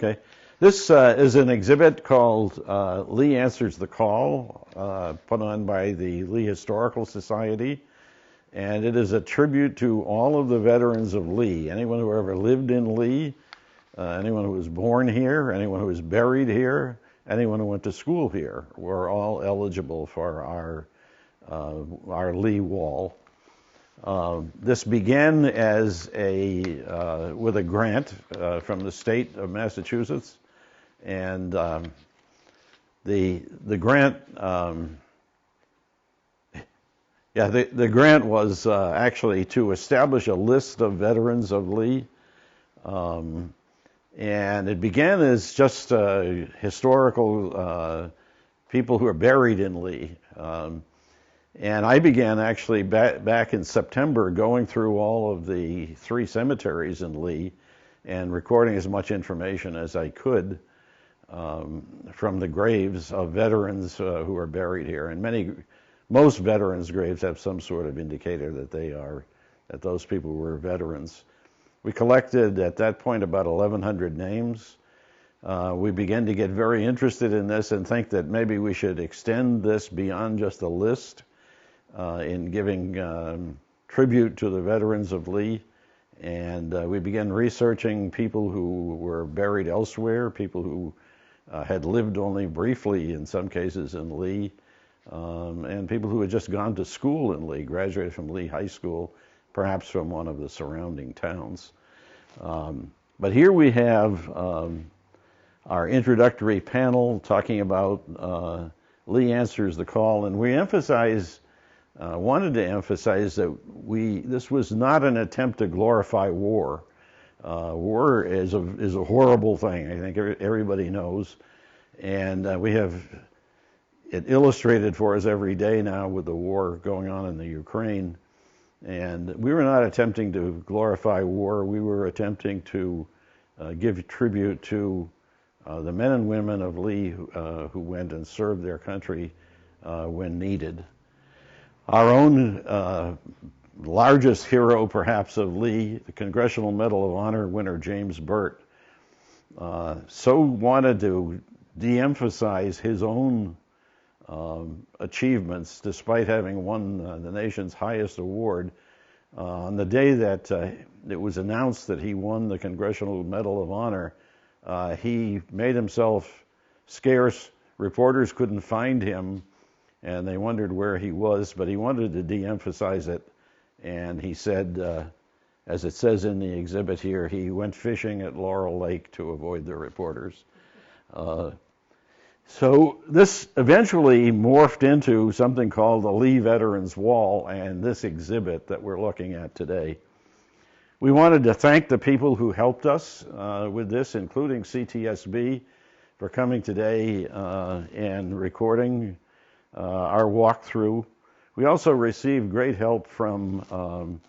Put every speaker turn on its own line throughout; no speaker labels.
Okay. This is an exhibit called Lee Answers the Call, put on by the Lee Historical Society. And it is a tribute to all of the veterans of Lee, anyone who ever lived in Lee, anyone who was born here, anyone who was buried here, anyone who went to school here, were all eligible for our Lee Wall. This began as with a grant from the state of Massachusetts, and the grant the grant was actually to establish a list of veterans of Lee, and it began as just historical people who are buried in Lee. And I began actually back in September going through all of the 3 cemeteries in Lee and recording as much information as I could from the graves of veterans who are buried here. And most veterans' graves have some sort of indicator that those people were veterans. We collected at that point about 1,100 names. We began to get very interested in this and think that maybe we should extend this beyond just a list in giving tribute to the veterans of Lee. And we began researching people who were buried elsewhere, people who had lived only briefly in some cases in Lee, and people who had just gone to school in Lee, graduated from Lee High School, perhaps from one of the surrounding towns. But here we have our introductory panel talking about Lee Answers the Call, and we wanted to emphasize that this was not an attempt to glorify war. War is a horrible thing. I think everybody knows, and we have it illustrated for us every day now with the war going on in the Ukraine. And we were not attempting to glorify war. We were attempting to give tribute to the men and women of Lee who went and served their country when needed. Our own largest hero, perhaps, of Lee, the Congressional Medal of Honor winner James Burt, so wanted to de-emphasize his own achievements, despite having won the nation's highest award. On the day that it was announced that he won the Congressional Medal of Honor, he made himself scarce. Reporters couldn't find him, and they wondered where he was, but he wanted to de-emphasize it. And he said, as it says in the exhibit here, he went fishing at Laurel Lake to avoid the reporters. So this eventually morphed into something called the Lee Veterans Wall and this exhibit that we're looking at today. We wanted to thank the people who helped us with this, including CTSB, for coming today and recording our walkthrough. We also received great help from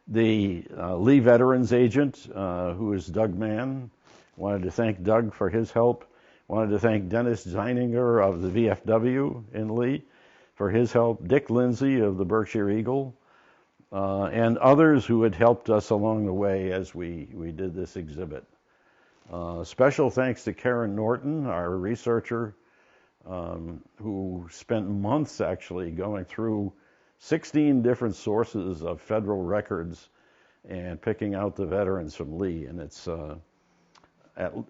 the Lee Veterans Agent, who is Doug Mann. Wanted to thank Doug for his help. Wanted to thank Dennis Zeininger of the VFW in Lee for his help, Dick Lindsay of the Berkshire Eagle, and others who had helped us along the way as we did this exhibit. Special thanks to Karen Norton, our researcher, who spent months actually going through 16 different sources of federal records and picking out the veterans from Lee. And it's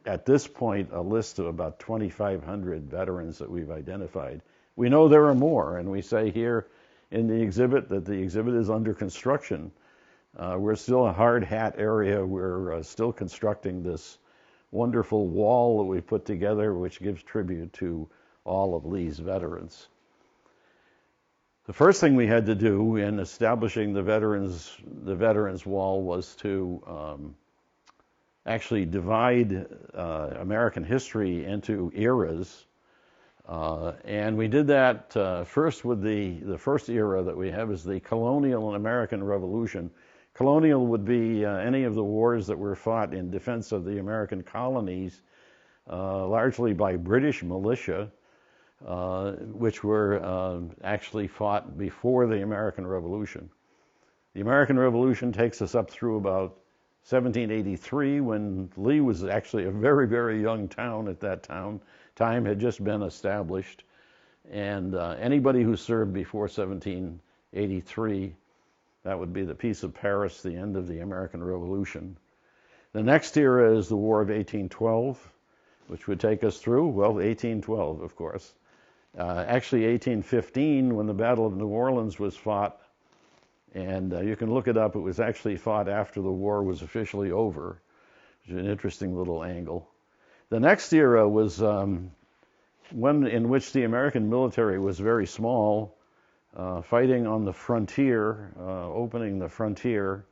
at this point a list of about 2,500 veterans that we've identified. We know there are more, and we say here in the exhibit that the exhibit is under construction. We're still a hard hat area. We're still constructing this wonderful wall that we put together, which gives tribute to all of Lee's veterans. The first thing we had to do in establishing the veterans wall was to actually divide American history into eras, and we did that first with the first era that we have is the Colonial and American Revolution. Colonial would be any of the wars that were fought in defense of the American colonies, largely by British militia, which were actually fought before the American Revolution. The American Revolution takes us up through about 1783, when Lee was actually a very, very young town at that time, had just been established. And anybody who served before 1783, that would be the Peace of Paris, the end of the American Revolution. The next era is the War of 1812, which would take us through, well, 1812, of course. Actually, 1815, when the Battle of New Orleans was fought, and you can look it up, it was actually fought after the war was officially over, which is an interesting little angle. The next era was one in which the American military was very small, fighting on the frontier, opening the frontier,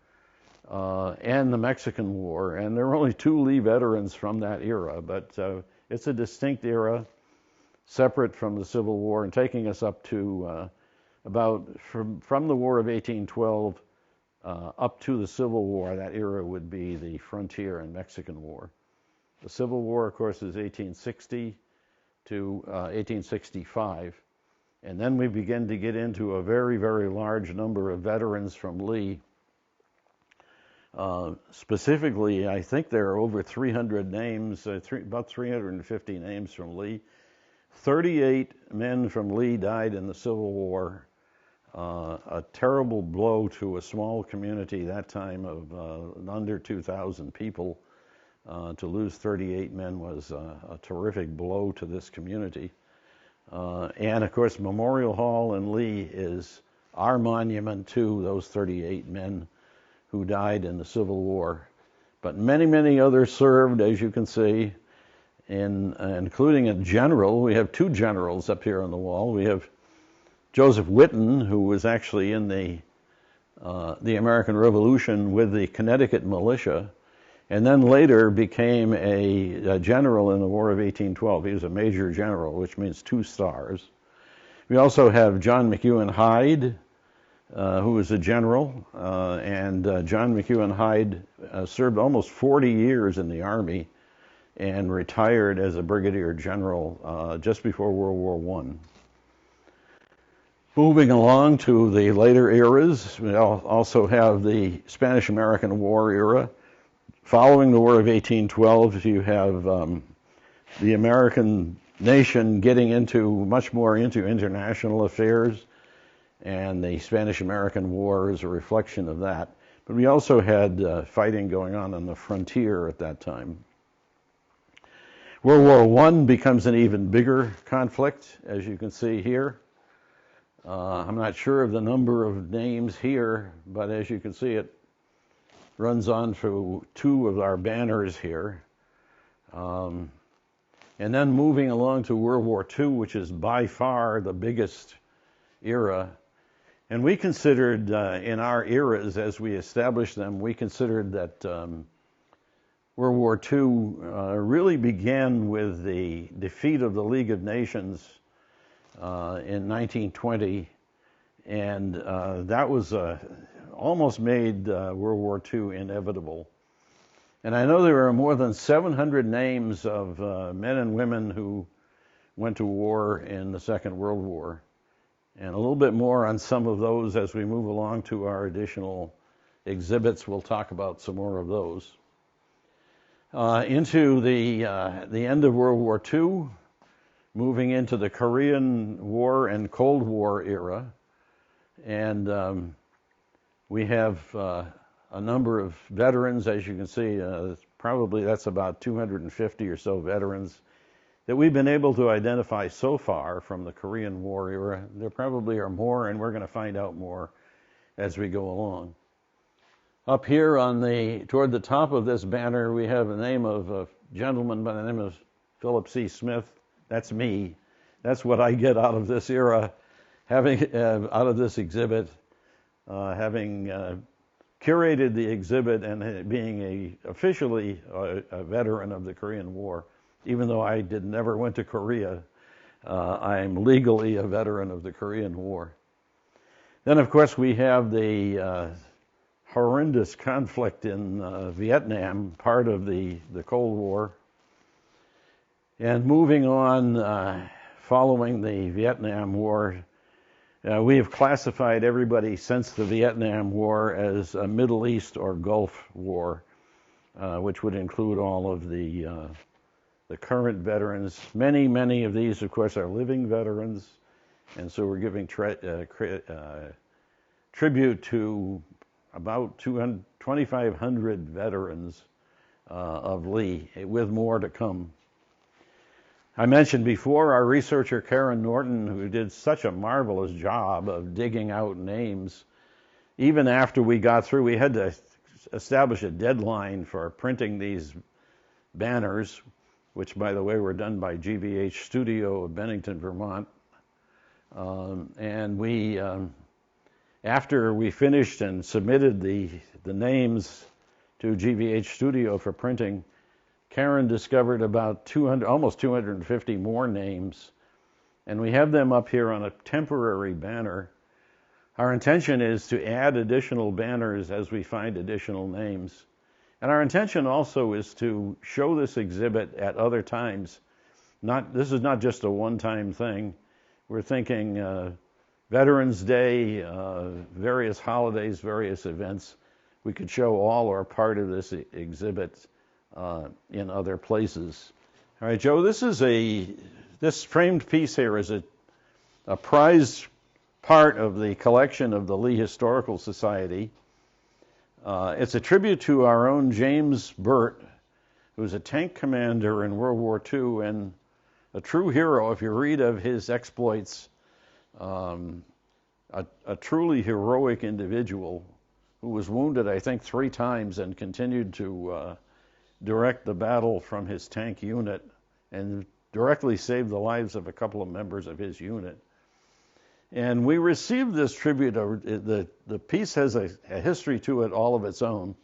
and the Mexican War. And there were only 2 Lee veterans from that era, but it's a distinct era, separate from the Civil War, and taking us up to about from the War of 1812 up to the Civil War. That era would be the Frontier and Mexican War. The Civil War, of course, is 1860 to 1865. And then we begin to get into a very, very large number of veterans from Lee. Specifically, I think there are over 300 names, about 350 names from Lee. 38 men from Lee died in the Civil War. A terrible blow to a small community that time of under 2,000 people. To lose 38 men was a terrific blow to this community. And of course, Memorial Hall in Lee is our monument to those 38 men who died in the Civil War. But many, many others served, as you can see, including a general. We have 2 generals up here on the wall. We have Joseph Whitten, who was actually in the American Revolution with the Connecticut militia, and then later became a general in the War of 1812. He was a major general, which means 2 stars. We also have John McEwen Hyde, who was a general, and John McEwen Hyde served almost 40 years in the Army and retired as a brigadier general just before World War I. Moving along to the later eras, we also have the Spanish-American War era. Following the War of 1812, you have the American nation getting much more into international affairs, and the Spanish-American War is a reflection of that. But we also had fighting going on the frontier at that time. World War I becomes an even bigger conflict, as you can see here. I'm not sure of the number of names here, but as you can see, it runs on through 2 of our banners here. And then moving along to World War II, which is by far the biggest era. And we considered, in our eras as we established them, we considered that World War II really began with the defeat of the League of Nations in 1920. And that was almost made World War II inevitable. And I know there are more than 700 names of men and women who went to war in the Second World War. And a little bit more on some of those as we move along to our additional exhibits. We'll talk about some more of those. Into the end of World War II, moving into the Korean War and Cold War era. And we have a number of veterans, as you can see, probably that's about 250 or so veterans that we've been able to identify so far from the Korean War era. There probably are more, and we're going to find out more as we go along. Up here toward the top of this banner, we have the name of a gentleman by the name of Philip C. Smith. That's me. That's what I get out of this era, out of this exhibit, having curated the exhibit and being officially a veteran of the Korean War. Even though I never went to Korea, I'm legally a veteran of the Korean War. Then, of course, we have the horrendous conflict in Vietnam, part of the Cold War. And moving on, following the Vietnam War, we have classified everybody since the Vietnam War as a Middle East or Gulf War. which would include all of the current veterans. Many of these, of course, are living veterans, and so we're giving tribute to about 2,500 veterans of Lee, with more to come. I mentioned before our researcher Karen Norton, who did such a marvelous job of digging out names. Even after we got through, we had to establish a deadline for printing these banners, which, by the way, were done by GVH Studio of Bennington, Vermont. And we, after we finished and submitted the names to GVH Studio for printing, Karen discovered about almost 250 more names, and we have them up here on a temporary banner. Our intention is to add additional banners as we find additional names. And our intention also is to show this exhibit at other times. This is not just a one-time thing. We're thinking Veterans Day, various holidays, various events. We could show all or part of this exhibit in other places. All right, Joe, this framed piece here is a prized part of the collection of the Lee Historical Society. It's a tribute to our own James Burt, who was a tank commander in World War II and a true hero. If you read of his exploits, a truly heroic individual who was wounded, I think, 3 times and continued to direct the battle from his tank unit and directly saved the lives of a couple of members of his unit. And we received this tribute. The piece has a history to it all of its own.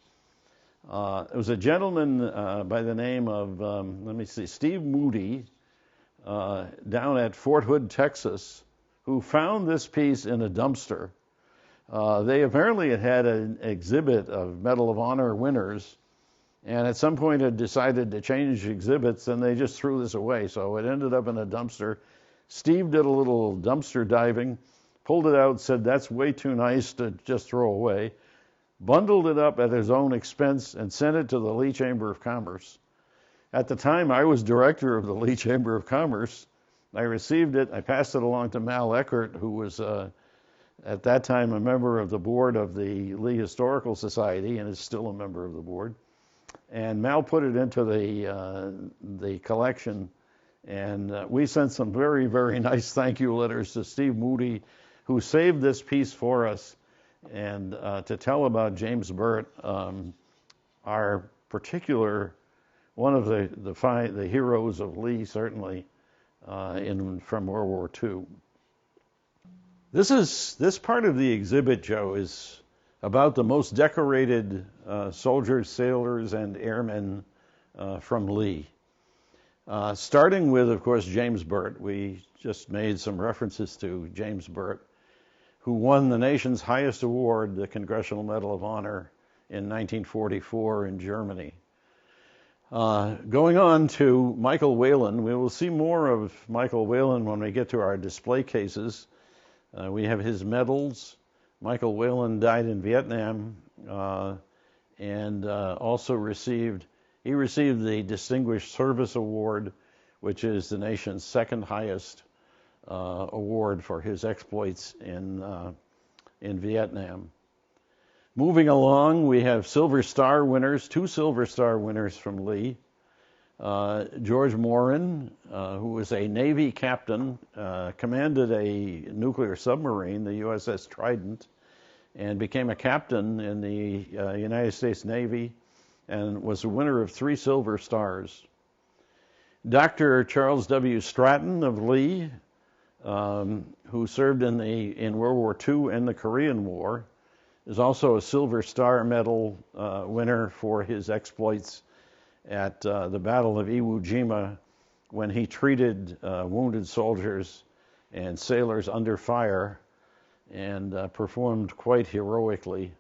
It was a gentleman by the name of, Steve Moody, down at Fort Hood, Texas, who found this piece in a dumpster. They apparently had an exhibit of Medal of Honor winners, and at some point had decided to change exhibits, and they just threw this away. So it ended up in a dumpster. Steve did a little dumpster diving, pulled it out, said that's way too nice to just throw away, bundled it up at his own expense, and sent it to the Lee Chamber of Commerce. At the time, I was director of the Lee Chamber of Commerce. I received it. I passed it along to Mal Eckert, who was at that time a member of the board of the Lee Historical Society and is still a member of the board. And Mal put it into the collection, and we sent some very nice thank you letters to Steve Moody, who saved this piece for us, and to tell about James Burt, our particular one of the heroes of Lee, certainly from World War II. This part of the exhibit, Joe, is about the most decorated soldiers, sailors, and airmen from Lee. Starting with, of course, James Burt. We just made some references to James Burt, who won the nation's highest award, the Congressional Medal of Honor, in 1944 in Germany. Going on to Michael Whalen. We will see more of Michael Whalen when we get to our display cases. We have his medals. Michael Whalen died in Vietnam and also received the Distinguished Service Award, which is the nation's second highest award for his exploits in Vietnam. Moving along, we have Silver Star winners, 2 Silver Star winners from Lee. George Morin, who was a Navy captain, commanded a nuclear submarine, the USS Trident, and became a captain in the United States Navy and was the winner of 3 Silver Stars. Dr. Charles W. Stratton of Lee, who served in World War II and the Korean War, is also a Silver Star Medal winner for his exploits at the Battle of Iwo Jima, when he treated wounded soldiers and sailors under fire and performed quite heroically.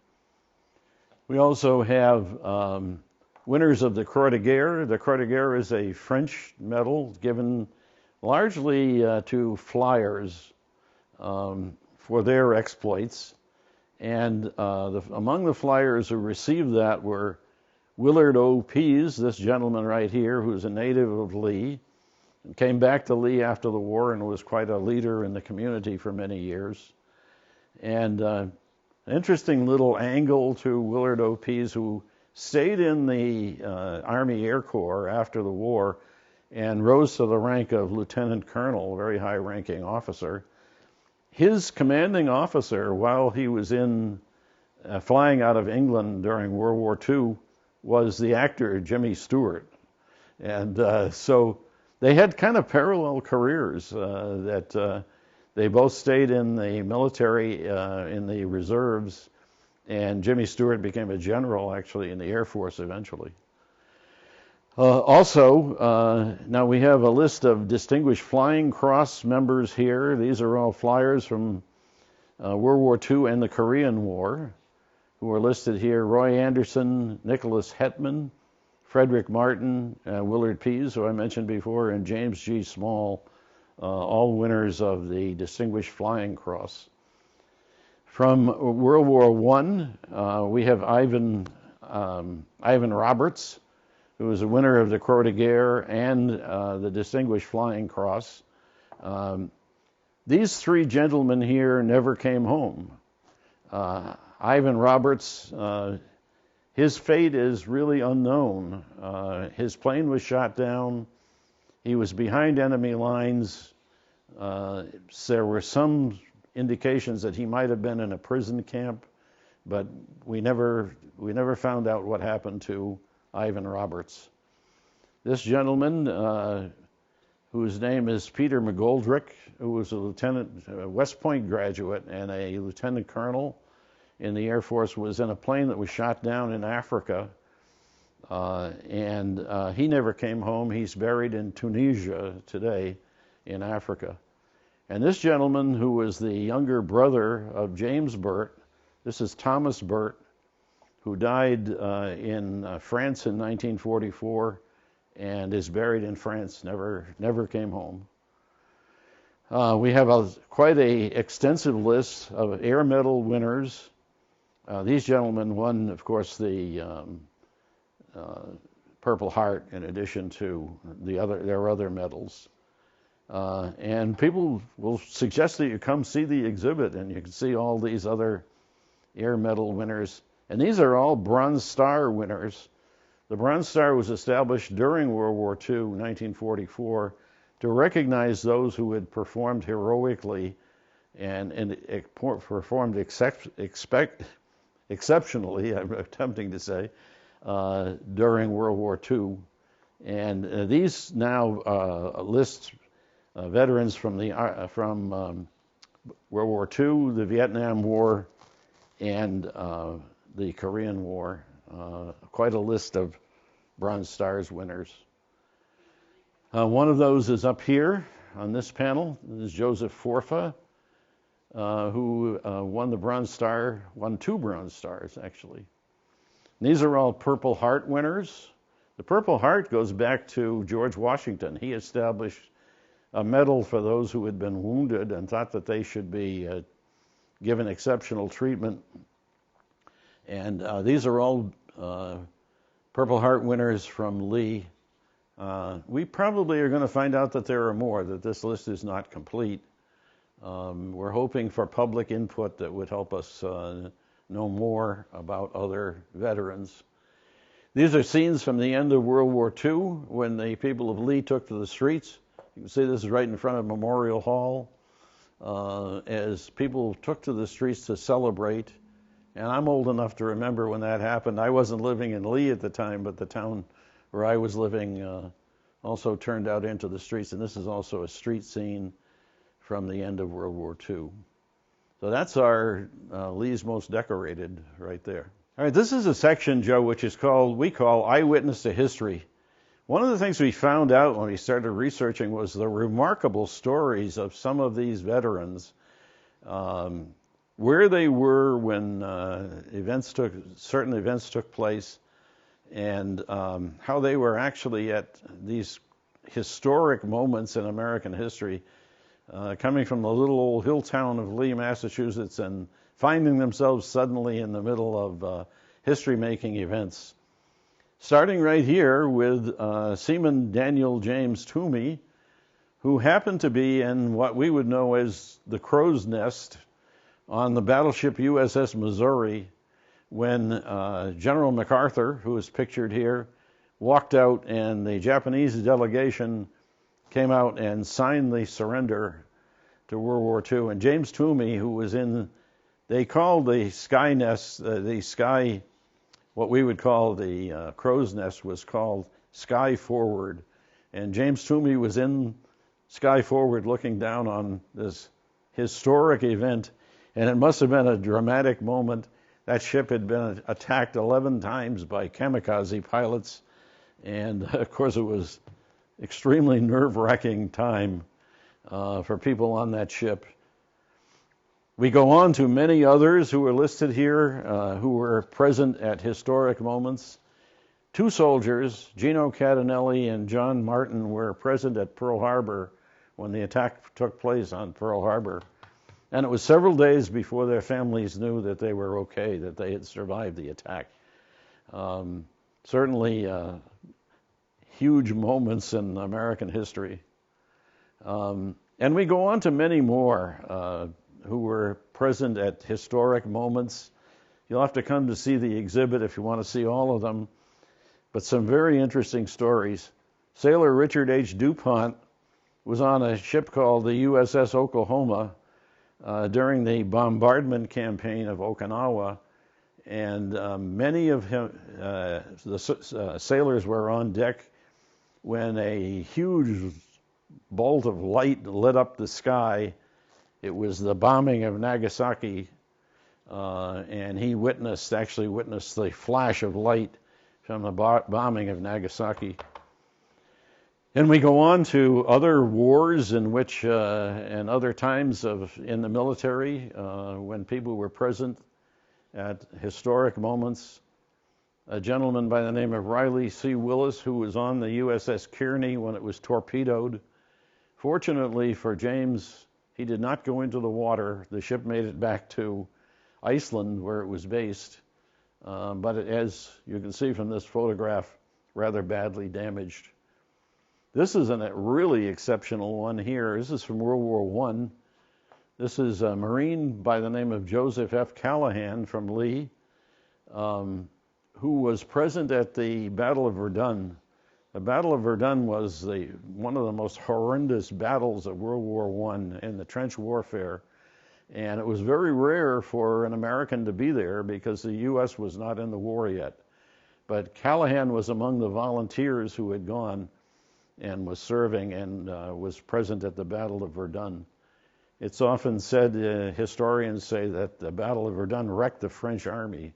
We also have winners of the Croix de Guerre. The Croix de Guerre is a French medal given largely to flyers for their exploits. And among the flyers who received that were Willard O. Pease, this gentleman right here, who's a native of Lee, and came back to Lee after the war and was quite a leader in the community for many years. And an interesting little angle to Willard O. Pease, who stayed in the Army Air Corps after the war and rose to the rank of lieutenant colonel, a very high-ranking officer. His commanding officer, while he was in flying out of England during World War II, was the actor Jimmy Stewart. And so they had kind of parallel careers that they both stayed in the military, in the reserves, and Jimmy Stewart became a general, actually, in the Air Force eventually. Also, now we have a list of Distinguished Flying Cross members here. These are all flyers from World War II and the Korean War, who are listed here: Roy Anderson, Nicholas Hetman, Frederick Martin, Willard Pease, who I mentioned before, and James G. Small, all winners of the Distinguished Flying Cross. From World War I, we have Ivan Roberts, who was a winner of the Croix de Guerre and the Distinguished Flying Cross. These three gentlemen here never came home. Ivan Roberts, his fate is really unknown. His plane was shot down. He was behind enemy lines. There were some indications that he might have been in a prison camp, but we never found out what happened to Ivan Roberts. This gentleman, whose name is Peter McGoldrick, who was a West Point graduate and a lieutenant colonel in the Air Force, was in a plane that was shot down in Africa, and he never came home. He's buried in Tunisia today in Africa. And this gentleman, who was the younger brother of James Burt, this is Thomas Burt, who died in France in 1944 and is buried in France, never came home. We have quite an extensive list of Air Medal winners. These gentlemen won, of course, the Purple Heart in addition to their other medals. And people will suggest that you come see the exhibit, and you can see all these other Air Medal winners. And these are all Bronze Star winners. The Bronze Star was established during World War II, 1944, to recognize those who had performed heroically and performed exceptionally, I'm attempting to say, during World War II. And these now list veterans from World War II, the Vietnam War, and the Korean War. Quite a list of Bronze Stars winners. One of those is up here on this panel. This is Joseph Forfa, who won the Bronze Star, won 2 Bronze Stars, actually. And these are all Purple Heart winners. The Purple Heart goes back to George Washington. He established a medal for those who had been wounded and thought that they should be given exceptional treatment. And these are all Purple Heart winners from Lee. We probably are going to find out that there are more, that this list is not complete. We're hoping for public input that would help us know more about other veterans. These are scenes from the end of World War II when the people of Lee took to the streets. You can see this is right in front of Memorial Hall as people took to the streets to celebrate. And I'm old enough to remember when that happened. I wasn't living in Lee at the time, but the town where I was living also turned out into the streets. And this is also a street scene from the end of World War II. So that's our Lee's Most Decorated right there. All right, this is a section, Joe, which is we call Eyewitness to History. One of the things we found out when we started researching was the remarkable stories of some of these veterans, where they were when certain events took place, and how they were actually at these historic moments in American history, coming from the little old hill town of Lee, Massachusetts, and finding themselves suddenly in the middle of history-making events. starting right here with Seaman Daniel James Toomey, who happened to be in what we would know as the crow's nest on the battleship USS Missouri when General MacArthur, who is pictured here, walked out and the Japanese delegation came out and signed the surrender to World War II. And James Toomey, who was in, they called the sky nest, what we would call the crow's nest was called Sky Forward. And James Toomey was in Sky Forward looking down on this historic event, and it must have been a dramatic moment. That ship had been attacked 11 times by kamikaze pilots, and of course it was extremely nerve-wracking time for people on that ship. We go on to many others who are listed here who were present at historic moments. Two soldiers, Gino Catanelli and John Martin, were present at Pearl Harbor when the attack took place on Pearl Harbor. And it was several days before their families knew that they were okay, that they had survived the attack. Certainly huge moments in American history. And we go on to many more who were present at historic moments. You'll have to come to see the exhibit if you want to see all of them. But some very interesting stories. Sailor Richard H. DuPont was on a ship called the USS Oklahoma during the bombardment campaign of Okinawa, and many of the sailors were on deck when a huge bolt of light lit up the sky. It was the bombing of Nagasaki, and he actually witnessed the flash of light from the bombing of Nagasaki. And we go on to other wars in which, and other times in the military, when people were present at historic moments. A gentleman by the name of Riley C. Willis, who was on the USS Kearney when it was torpedoed. Fortunately for James, he did not go into the water. The ship made it back to Iceland, where it was based. But as you can see from this photograph, rather badly damaged. This is a really exceptional one here. This is from World War I. This is a Marine by the name of Joseph F. Callahan from Lee, who was present at the Battle of Verdun. The Battle of Verdun was one of the most horrendous battles of World War I in the trench warfare. And it was very rare for an American to be there because the U.S. was not in the war yet. But Callahan was among the volunteers who had gone and was serving and was present at the Battle of Verdun. It's often said, historians say, that the Battle of Verdun wrecked the French army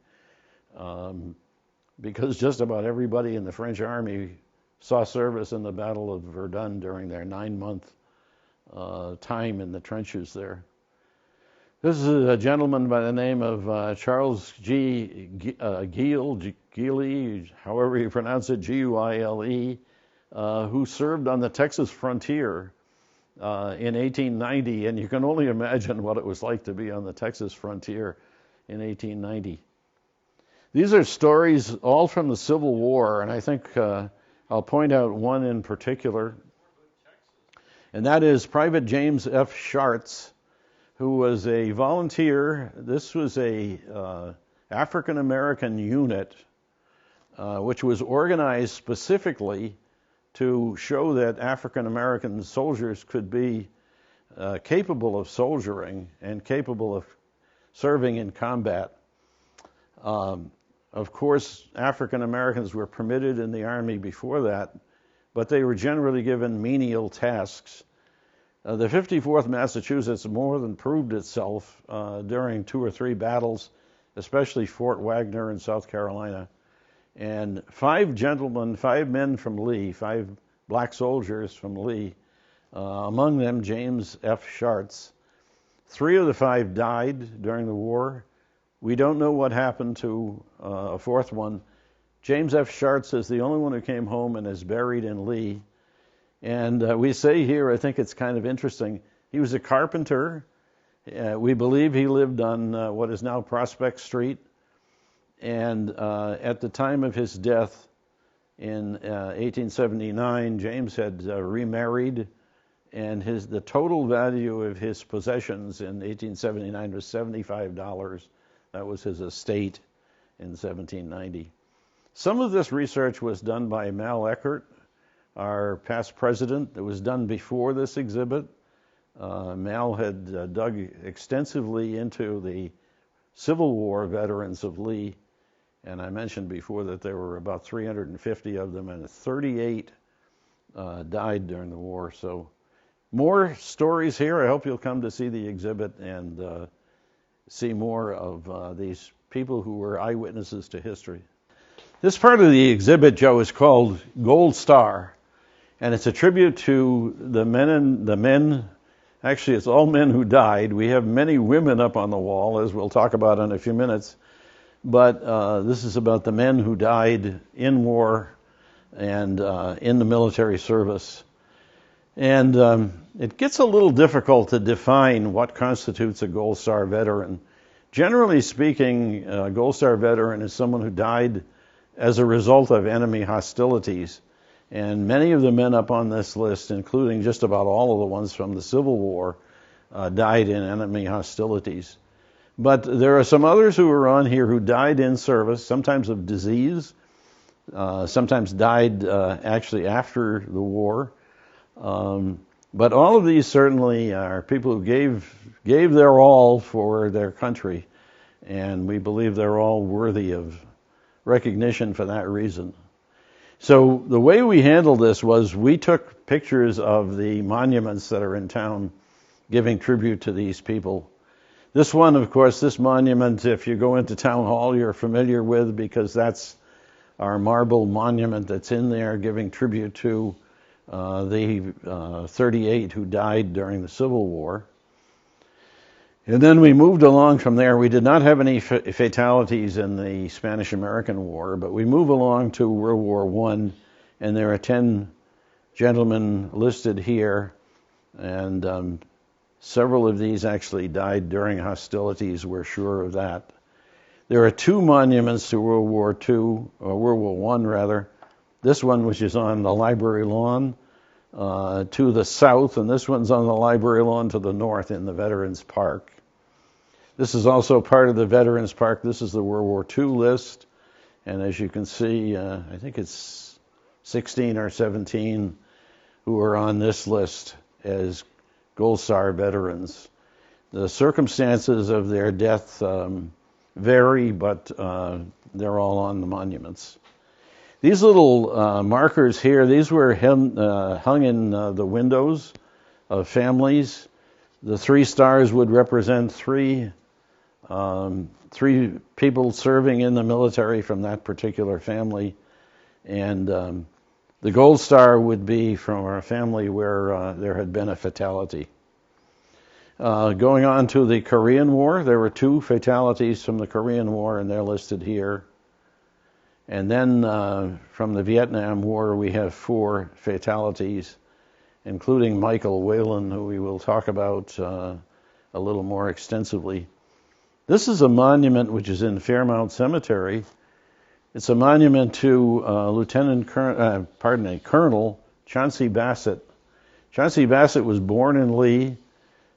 because just about everybody in the French army saw service in the Battle of Verdun during their 9-month time in the trenches there. This is a gentleman by the name of Charles G. Guile, however you pronounce it, Guile, who served on the Texas frontier in 1890, and you can only imagine what it was like to be on the Texas frontier in 1890. These are stories all from the Civil War, and I think I'll point out one in particular, and that is Private James F. Schartz, who was a volunteer. This was a African-American unit which was organized specifically to show that African-American soldiers could be capable of soldiering and capable of serving in combat. Of course, African-Americans were permitted in the Army before that, but they were generally given menial tasks. The 54th Massachusetts more than proved itself during 2 or 3 battles, especially Fort Wagner in South Carolina. And 5 men from Lee, 5 black soldiers from Lee, among them James F. Schartz. 3 of the 5 died during the war. We don't know what happened to a 4th one. James F. Schartz is the only one who came home and is buried in Lee. And we say here, I think it's kind of interesting, he was a carpenter. We believe he lived on what is now Prospect Street. And at the time of his death, In 1879, James had remarried, and the total value of his possessions in 1879 was $75. That was his estate in 1790. Some of this research was done by Mal Eckert, our past president. It was done before this exhibit. Mal had dug extensively into the Civil War veterans of Lee, and I mentioned before that there were about 350 of them, and 38 died during the war. So more stories here. I hope you'll come to see the exhibit and see more of these people who were eyewitnesses to history. This part of the exhibit, Joe, is called Gold Star, and it's a tribute to the men. Actually, it's all men who died. We have many women up on the wall, as we'll talk about in a few minutes. But this is about the men who died in war and in the military service. And it gets a little difficult to define what constitutes a Gold Star veteran. Generally speaking, a Gold Star veteran is someone who died as a result of enemy hostilities. And many of the men up on this list, including just about all of the ones from the Civil War, died in enemy hostilities. But there are some others who are on here who died in service, sometimes of disease, sometimes died actually after the war. But all of these certainly are people who gave their all for their country, and we believe they're all worthy of recognition for that reason. So the way we handled this was we took pictures of the monuments that are in town giving tribute to these people. This one, of course, this monument, if you go into Town Hall, you're familiar with, because that's our marble monument that's in there giving tribute to the 38 who died during the Civil War. And then we moved along from there. We did not have any fatalities in the Spanish-American War, but we move along to World War I, and there are 10 gentlemen listed here, and several of these actually died during hostilities, we're sure of that. There are 2 monuments to World War II, or World War I rather. This one, which is on the library lawn to the south, and this one's on the library lawn to the north in the Veterans Park. This is also part of the Veterans Park. This is the World War II list, and as you can see, I think it's 16 or 17 who are on this list as Gold Star veterans. The circumstances of their death vary, but they're all on the monuments. These little markers here, these were hung in the windows of families. The 3 stars would represent three people serving in the military from that particular family, and the Gold Star would be from a family where there had been a fatality. Going on to the Korean War, there were 2 fatalities from the Korean War, and they're listed here. And then from the Vietnam War, we have 4 fatalities, including Michael Whalen, who we will talk about a little more extensively. This is a monument which is in Fairmount Cemetery. It's a monument to Colonel Chauncey Bassett. Chauncey Bassett was born in Lee,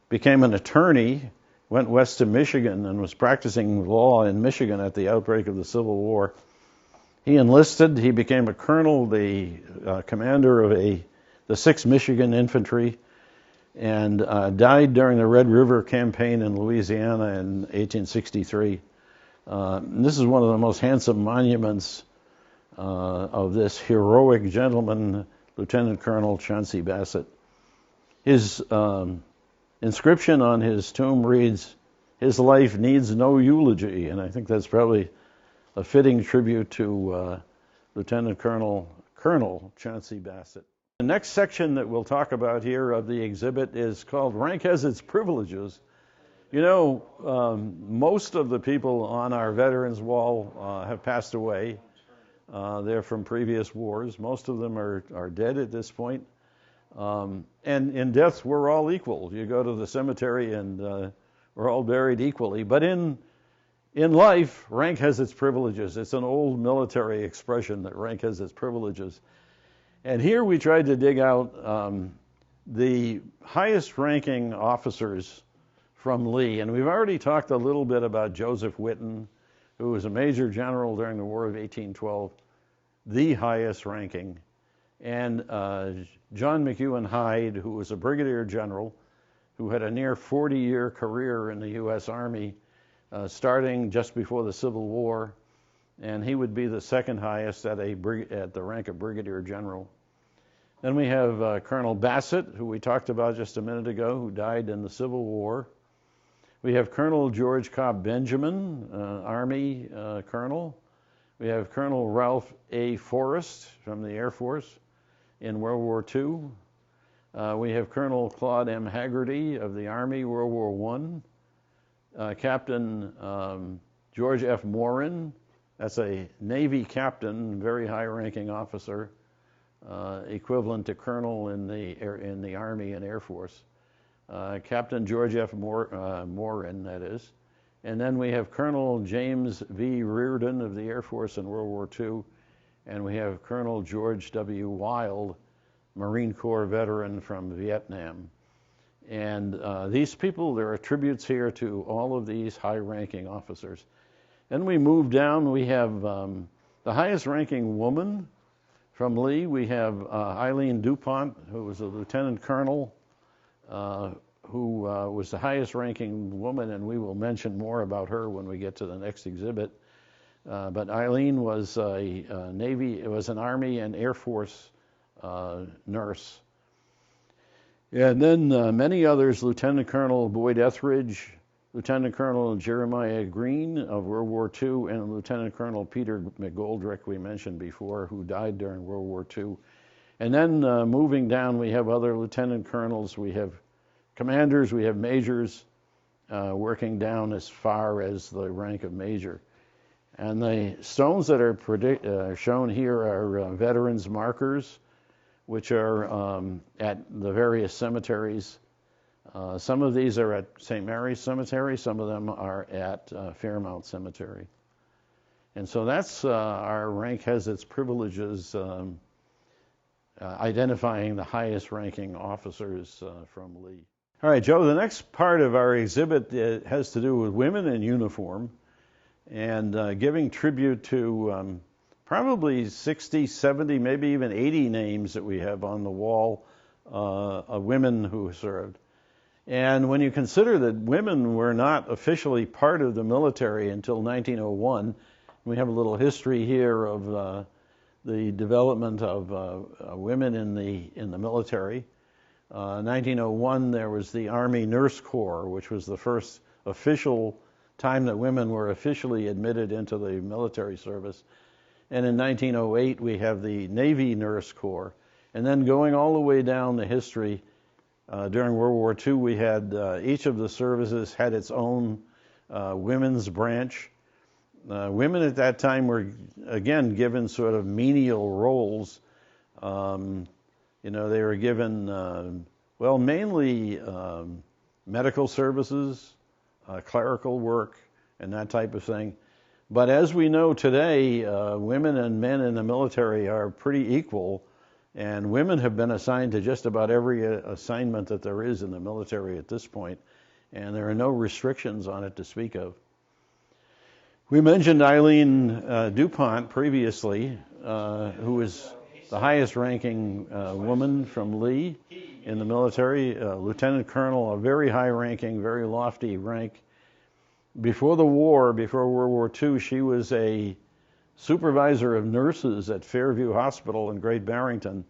became an attorney, went west to Michigan, and was practicing law in Michigan at the outbreak of the Civil War. He enlisted. He became a colonel, the commander of the 6th Michigan Infantry, and died during the Red River Campaign in Louisiana in 1863. This is one of the most handsome monuments of this heroic gentleman, Lieutenant Colonel Chauncey Bassett. His inscription on his tomb reads, "His life needs no eulogy," and I think that's probably a fitting tribute to Lieutenant Colonel Chauncey Bassett. The next section that we'll talk about here of the exhibit is called Rank Has Its Privileges. You know, most of the people on our Veterans Wall have passed away. They're from previous wars. Most of them are dead at this point. And in death, we're all equal. You go to the cemetery and we're all buried equally. But in In life, rank has its privileges. It's an old military expression that rank has its privileges. And here we tried to dig out the highest ranking officers from Lee. And we've already talked a little bit about Joseph Whitten, who was a major general during the War of 1812, the highest ranking. And John McEwen Hyde, who was a brigadier general, who had a near 40-year career in the U.S. Army, starting just before the Civil War, and he would be the second highest at the rank of brigadier general. Then we have Colonel Bassett, who we talked about just a minute ago, who died in the Civil War. We have Colonel George Cobb Benjamin, Army colonel. We have Colonel Ralph A. Forrest from the Air Force in World War II. We have Colonel Claude M. Haggerty of the Army, World War I. Captain George F. Morin, that's a Navy captain, very high-ranking officer, equivalent to colonel in the Army and Air Force. Captain George F. Morin, that is. And then we have Colonel James V. Reardon of the Air Force in World War II, and we have Colonel George W. Wild, Marine Corps veteran from Vietnam. And these people, there are tributes here to all of these high-ranking officers. Then we move down, we have the highest-ranking woman from Lee. We have Eileen DuPont, who was a lieutenant colonel, who was the highest-ranking woman, and we will mention more about her when we get to the next exhibit. But Eileen was an Army and Air Force nurse. And then many others, Lieutenant Colonel Boyd Etheridge, Lieutenant Colonel Jeremiah Green of World War II, and Lieutenant Colonel Peter McGoldrick, we mentioned before, who died during World War II. And then moving down, we have other lieutenant colonels, we have commanders, we have majors, working down as far as the rank of major. And the stones that are shown here are veterans' markers, which are at the various cemeteries. Some of these are at St. Mary's Cemetery, some of them are at Fairmount Cemetery. And so that's our rank has its privileges, identifying the highest ranking officers from Lee. All right, Joe, the next part of our exhibit has to do with women in uniform and giving tribute to probably 60, 70, maybe even 80 names that we have on the wall of women who served. And when you consider that women were not officially part of the military until 1901, we have a little history here of the development of women in the military. 1901, there was the Army Nurse Corps, which was the first official time that women were officially admitted into the military service. And in 1908, we have the Navy Nurse Corps. And then going all the way down the history, during World War II, we had each of the services had its own women's branch. Women at that time were, again, given sort of menial roles. They were given, mainly medical services, clerical work, and that type of thing. But as we know today, women and men in the military are pretty equal, and women have been assigned to just about every assignment that there is in the military at this point, and there are no restrictions on it to speak of. We mentioned Eileen DuPont previously, who is the highest ranking woman from Lee in the military, lieutenant colonel, a very high ranking, very lofty rank. Before the war, before World War II, she was a supervisor of nurses at Fairview Hospital in Great Barrington,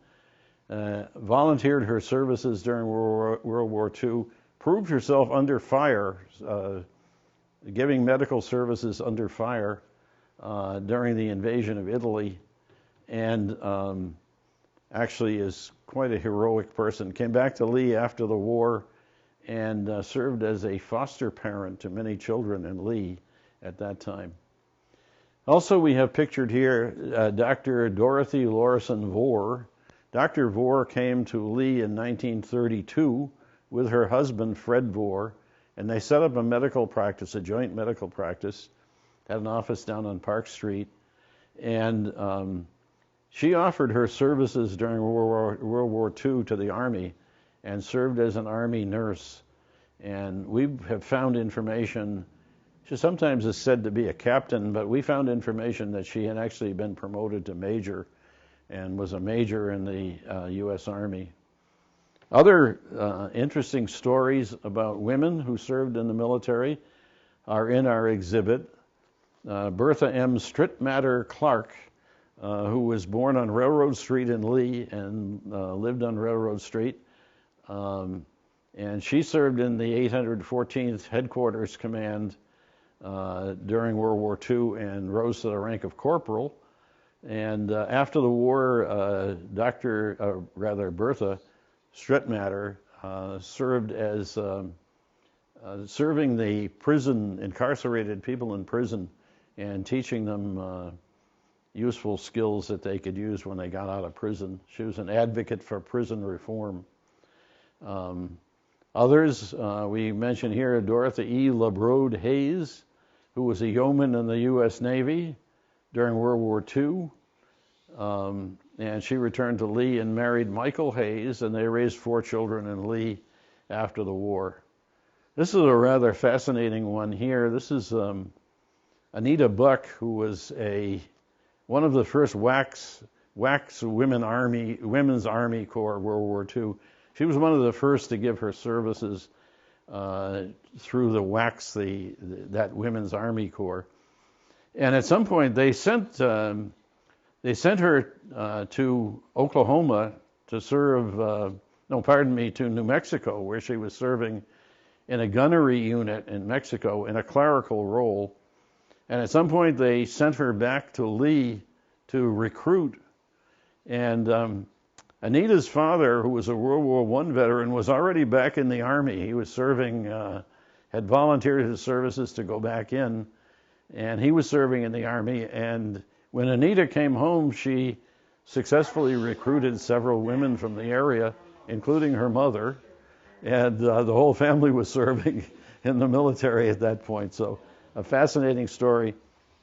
volunteered her services during World War II, proved herself under fire, giving medical services under fire during the invasion of Italy, and actually is quite a heroic person. Came back to Lee after the war and served as a foster parent to many children in Lee at that time. Also, we have pictured here Dr. Dorothy Lorison Vore. Dr. Vore came to Lee in 1932 with her husband, Fred Vore, and they set up a medical practice, a joint medical practice. had an office down on Park Street, and she offered her services during World War II to the Army and served as an Army nurse. And we have found information, she sometimes is said to be a captain, but we found information that she had actually been promoted to major and was a major in the U.S. Army. Other interesting stories about women who served in the military are in our exhibit. Bertha M. Strittmatter Clark, who was born on Railroad Street in Lee and lived on Railroad Street. And she served in the 814th Headquarters Command during World War II and rose to the rank of corporal. And after the war, Bertha Strittmatter served as serving the incarcerated people in prison and teaching them useful skills that they could use when they got out of prison. She was an advocate for prison reform. Others, we mention here Dorothy E. LaBrode Hayes, who was a yeoman in the U.S. Navy during World War II. And she returned to Lee and married Michael Hayes, and they raised 4 children in Lee after the war. This is a rather fascinating one here. This is Anita Buck, who was one of the first WACS Women's Army Corps, World War II. She was one of the first to give her services through the WACS, that Women's Army Corps. And at some point, they sent her to Oklahoma to serve, to New Mexico, where she was serving in a gunnery unit in Mexico in a clerical role. And at some point, they sent her back to Lee to recruit. And Anita's father, who was a World War I veteran, was already back in the Army. He was serving, had volunteered his services to go back in, and he was serving in the Army. And when Anita came home, she successfully recruited several women from the area, including her mother, and the whole family was serving in the military at that point. So a fascinating story.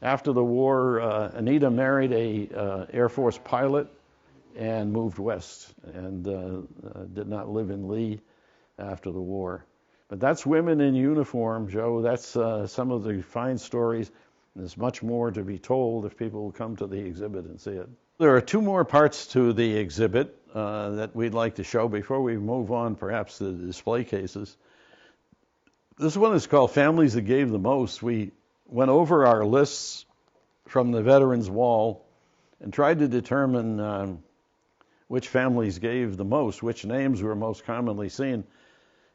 After the war, Anita married a Air Force pilot and moved west and did not live in Lee after the war. But that's Women in Uniform, Joe. That's some of the fine stories. There's much more to be told if people will come to the exhibit and see it. There are 2 more parts to the exhibit that we'd like to show before we move on perhaps to the display cases. This one is called Families That Gave the Most. We went over our lists from the Veterans Wall and tried to determine which families gave the most, which names were most commonly seen.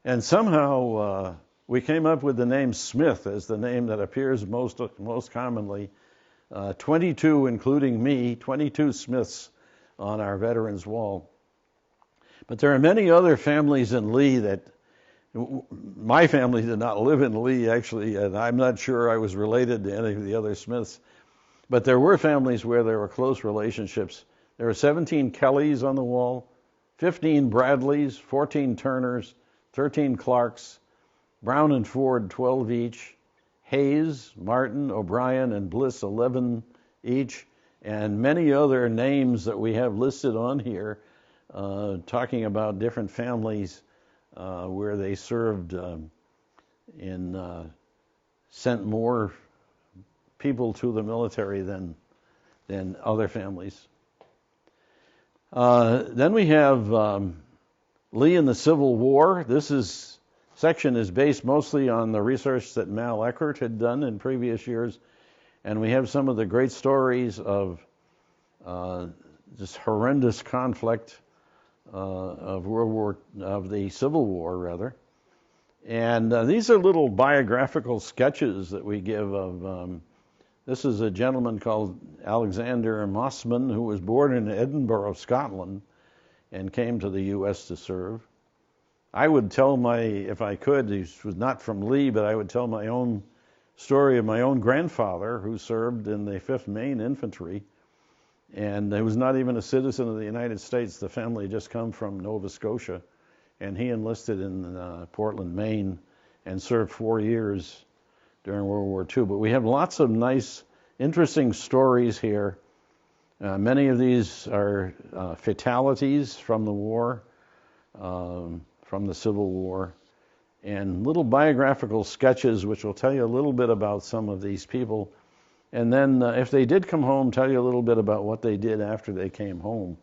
And somehow we came up with the name Smith as the name that appears most commonly. 22, including me, 22 Smiths on our Veterans Wall. But there are many other families in Lee that, my family did not live in Lee, actually, and I'm not sure I was related to any of the other Smiths. But there were families where there were close relationships. There were 17 Kellys on the wall, 15 Bradleys, 14 Turners, 13 Clarks, Brown and Ford, 12 each, Hayes, Martin, O'Brien, and Bliss, 11 each, and many other names that we have listed on here, talking about different families where they served sent more people to the military than other families. Then we have Lee in the Civil War. This section is based mostly on the research that Mal Eckert had done in previous years, and we have some of the great stories of this horrendous conflict of the Civil War, rather. And these are little biographical sketches that we give of. This is a gentleman called Alexander Mossman, who was born in Edinburgh, Scotland, and came to the U.S. to serve. I would tell if I could, he was not from Lee, but I would tell my own story of my own grandfather who served in the 5th Maine Infantry, and he was not even a citizen of the United States. The family had just come from Nova Scotia, and he enlisted in Portland, Maine, and served 4 years during World War II. But we have lots of nice, interesting stories here. Many of these are fatalities from the war, from the Civil War, and little biographical sketches which will tell you a little bit about some of these people. And then if they did come home, tell you a little bit about what they did after they came home.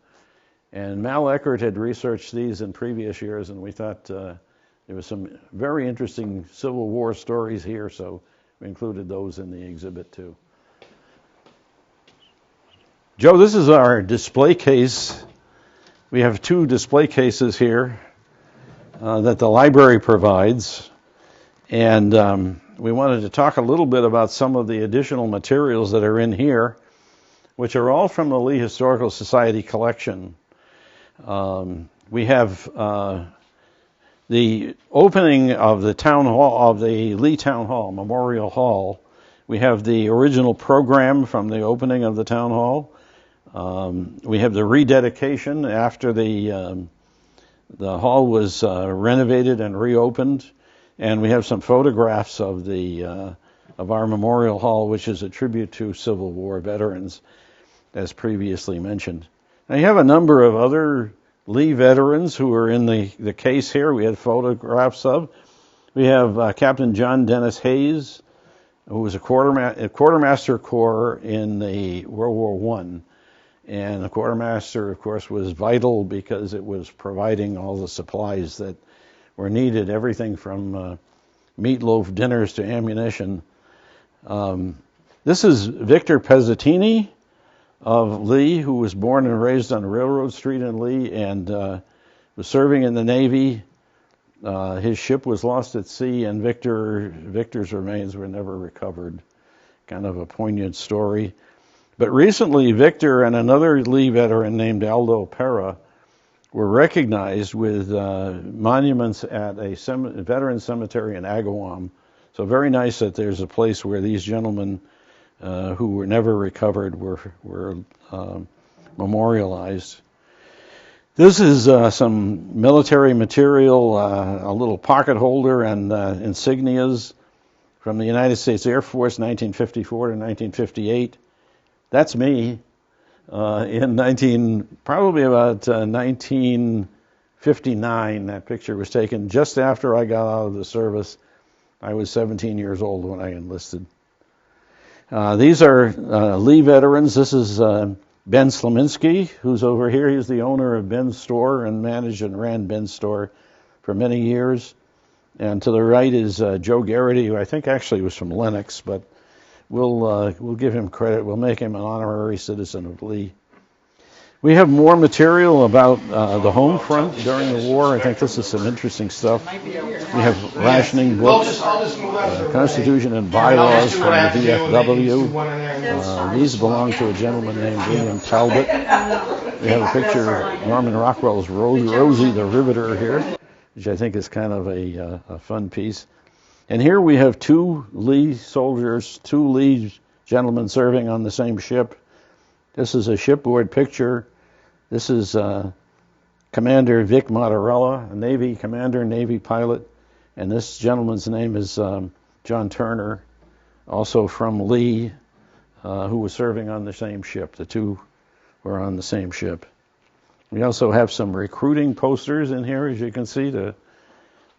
And Mal Eckert had researched these in previous years, and we thought there was some very interesting Civil War stories here, so we included those in the exhibit too. Joe, this is our display case. We have 2 display cases here that the library provides, and we wanted to talk a little bit about some of the additional materials that are in here, which are all from the Lee Historical Society collection. We have the opening of the town hall, of the Lee Town Hall, Memorial Hall. We have the original program from the opening of the town hall. We have the rededication after the hall was renovated and reopened, and we have some photographs of our Memorial Hall, which is a tribute to Civil War veterans, as previously mentioned. Now you have a number of other Lee veterans who are in the case here. We had photographs of. We have Captain John Dennis Hayes, who was a quartermaster corps in the World War I. And the quartermaster, of course, was vital because it was providing all the supplies that were needed, everything from meatloaf dinners to ammunition. This is Victor Pezzettini of Lee, who was born and raised on Railroad Street in Lee and was serving in the Navy. His ship was lost at sea, and Victor's remains were never recovered. Kind of a poignant story. But recently, Victor and another Lee veteran named Aldo Pera were recognized with monuments at a veteran cemetery in Agawam. So very nice that there's a place where these gentlemen who were never recovered were memorialized. This is some military material, a little pocket holder and insignias from the United States Air Force, 1954 to 1958. That's me in probably about 1959. That picture was taken just after I got out of the service. I was 17 years old when I enlisted. These are Lee veterans. This is Ben Sleminski, who's over here. He's the owner of Ben's Store and managed and ran Ben's Store for many years. And to the right is Joe Garrity, who I think actually was from Lenox, but we'll give him credit. We'll make him an honorary citizen of Lee. We have more material about the home front during the war. I think this is some interesting stuff. We have rationing books, Constitution and bylaws from the VFW. These belong to a gentleman named William Talbot. We have a picture of Norman Rockwell's Rosie the Riveter here, which I think is kind of a fun piece. And here we have 2 Lee soldiers, 2 Lee gentlemen serving on the same ship. This is a shipboard picture. This is Commander Vic Matarella, a Navy commander, Navy pilot. And this gentleman's name is John Turner, also from Lee, who was serving on the same ship. The 2 were on the same ship. We also have some recruiting posters in here, as you can see, to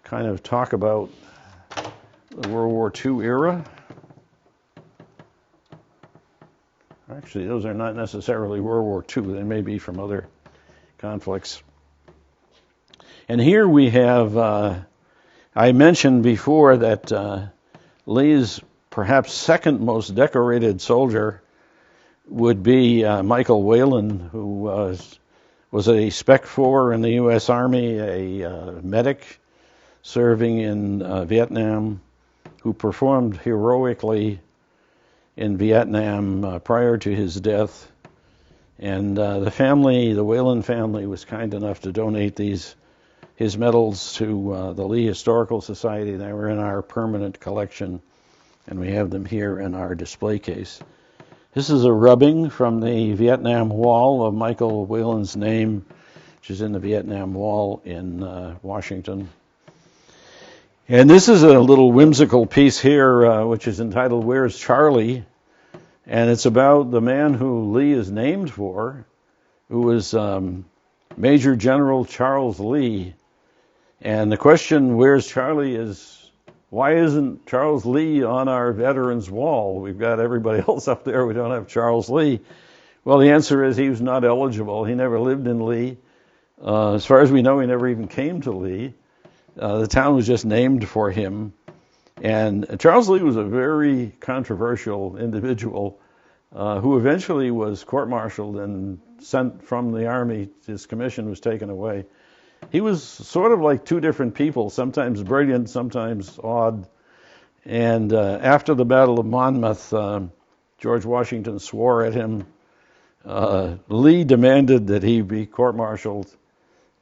kind of talk about the World War II era. Actually, those are not necessarily World War II. They may be from other conflicts. And here we have, I mentioned before that Lee's perhaps second most decorated soldier would be Michael Whalen, who was a Spec 4 in the U.S. Army, a medic serving in Vietnam, who performed heroically in Vietnam prior to his death. And the Whalen family was kind enough to donate his medals to the Lee Historical Society. They were in our permanent collection, and we have them here in our display case. This is a rubbing from the Vietnam Wall of Michael Whalen's name, which is in the Vietnam Wall in Washington. And this is a little whimsical piece here, which is entitled "Where's Charlie?" And it's about the man who Lee is named for, who was Major General Charles Lee. And the question, "Where's Charlie?" is, why isn't Charles Lee on our Veterans Wall? We've got everybody else up there. We don't have Charles Lee. Well, the answer is he was not eligible. He never lived in Lee. As far as we know, he never even came to Lee. The town was just named for him. And Charles Lee was a very controversial individual who eventually was court-martialed and sent from the Army. His commission was taken away. He was sort of like two different people, sometimes brilliant, sometimes odd. And after the Battle of Monmouth, George Washington swore at him. Lee demanded that he be court-martialed,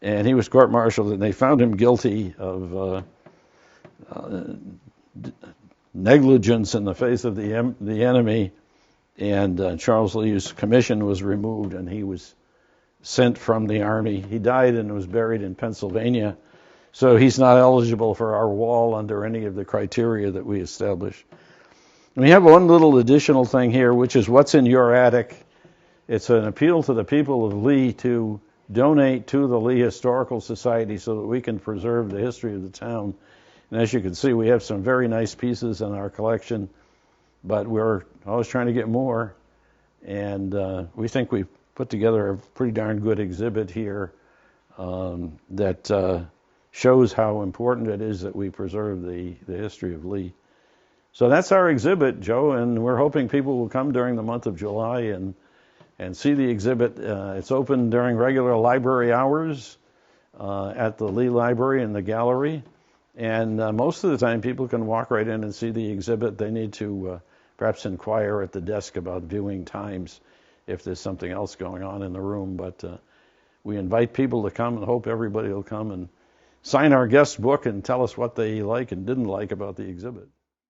and he was court-martialed, and they found him guilty of negligence in the face of the enemy, and Charles Lee's commission was removed, and he was sent from the Army. He died and was buried in Pennsylvania, so he's not eligible for our wall under any of the criteria that we established. And we have one little additional thing here, which is what's in your attic. It's an appeal to the people of Lee to donate to the Lee Historical Society so that we can preserve the history of the town. And as you can see, we have some very nice pieces in our collection, but we're always trying to get more. And we think we've put together a pretty darn good exhibit here that shows how important it is that we preserve the history of Lee. So that's our exhibit, Joe, and we're hoping people will come during the month of July and see the exhibit. It's open during regular library hours at the Lee Library in the gallery. And most of the time, people can walk right in and see the exhibit. They need to perhaps inquire at the desk about viewing times if there's something else going on in the room. But we invite people to come and hope everybody will come and sign our guest book and tell us what they like and didn't like about the exhibit.